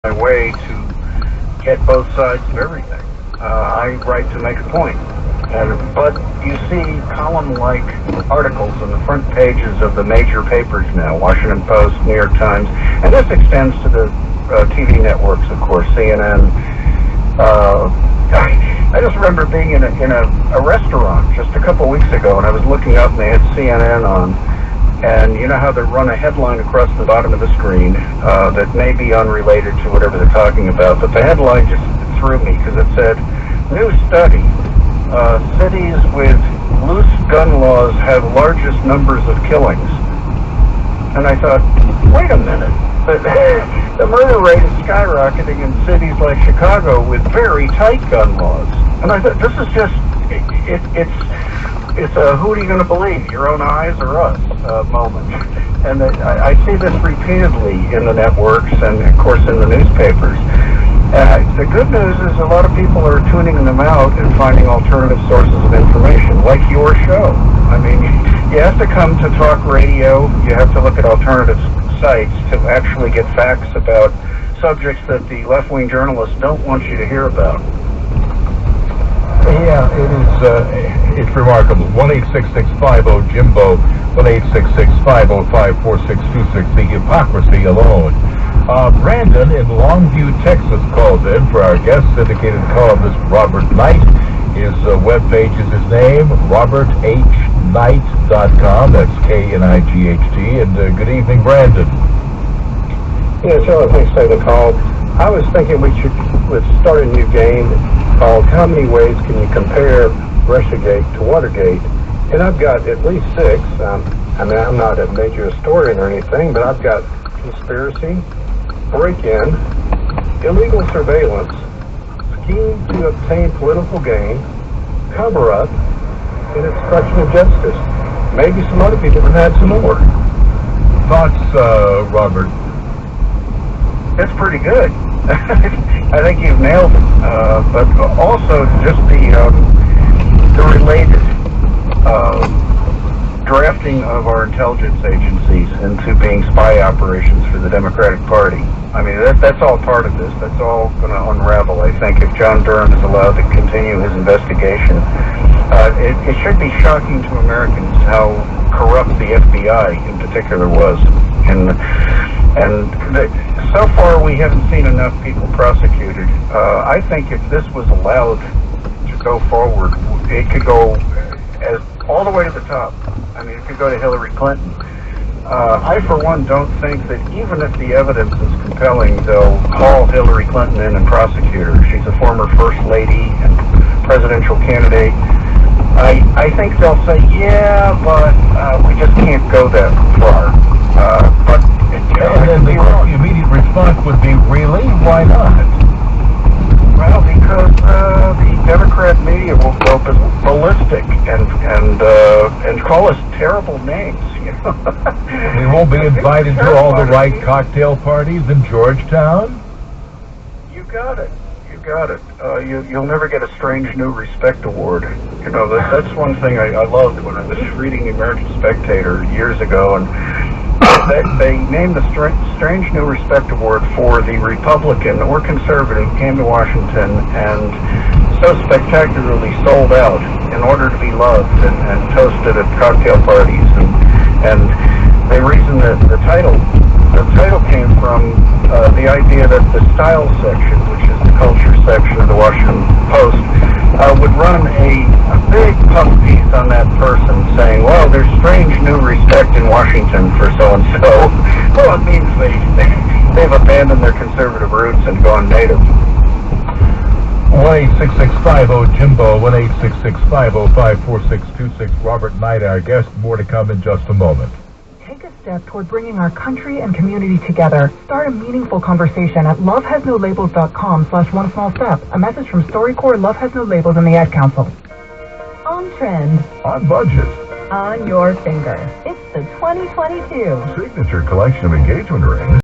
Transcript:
my way to get both sides of everything. I write to make a point. But you see column-like articles on the front pages of the major papers now, Washington Post, New York Times, and this extends to the TV networks, of course, CNN. I just remember being in a restaurant just a couple weeks ago, and I was looking up, and they had CNN on, and you know how they run a headline across the bottom of the screen that may be unrelated to whatever they're talking about, but the headline just threw me because it said, "New study. Cities with loose gun laws have largest numbers of killings." And I thought, wait a minute, the murder rate is skyrocketing in cities like Chicago with very tight gun laws. And I thought, this is just, it's a who are you going to believe, your own eyes or us moment. And I see this repeatedly in the networks and, of course, in the newspapers. The good news is a lot of people are tuning them out and finding alternative sources of information, like your show. I mean, you have to come to talk radio, you have to look at alternative sites to actually get facts about subjects that the left-wing journalists don't want you to hear about. Yeah, it's remarkable. 1-866-50-JIMBO, 1-866-505-4626, the hypocrisy alone. Brandon in Longview, Texas calls in for our guest syndicated columnist Robert Knight. His webpage is his name, roberthknight.com. That's Knight. And good evening, Brandon. Yeah, Charlie, thanks for the call. I was thinking let's start a new game called How Many Ways Can You Compare Russiagate to Watergate? And I've got at least 6. I mean, I'm not a major historian or anything, but I've got conspiracy, break-in, illegal surveillance, scheme to obtain political gain, cover-up, and obstruction of justice. Maybe some other people have had some more. Thoughts, Robert? That's pretty good. I think you've nailed it. But also just the related drafting of our intelligence agencies into being spy operations for the Democratic Party. I mean, that's all part of this. That's all going to unravel, I think, if John Durham is allowed to continue his investigation. It should be shocking to Americans how corrupt the FBI in particular was. So far, we haven't seen enough people prosecuted. I think if this was allowed to go forward, it could go all the way to the top. I mean, it could go to Hillary Clinton. I, for one, don't think that even if the evidence is compelling, they'll haul Hillary Clinton in and prosecute her. She's a former First Lady and presidential candidate. I think they'll say, yeah, but we just can't go that far. And then the immediate response would be, really? Why not? Well, because the Democrat media will go ballistic and call us terrible names. You know? We won't be invited to all the right cocktail parties in Georgetown? You got it. You got it. You'll never get a Strange New Respect Award. You know, that's one thing I loved when I was reading the American Spectator years ago, and they named the Strange New Respect Award for the Republican or conservative who came to Washington and so spectacularly sold out in order to be loved and toasted at cocktail parties. And the reason that the title came from the idea that the style section, which is the culture section of the Washington Post, would run a big puff piece on that person saying, well, there's strange new respect in Washington for so-and-so. Well, it means they've abandoned their conservative roots and gone native. 1-866-50-JIMBO, 1-866-505-4626. Robert Knight, our guest. More to come in just a moment. Take a step toward bringing our country and community together. Start a meaningful conversation at lovehasnolabels.com/onesmallstep. A message from StoryCorps, Love Has No Labels, and the Ad Council. On trend. On budget. On your finger. It's the 2022 Signature collection of engagement rings.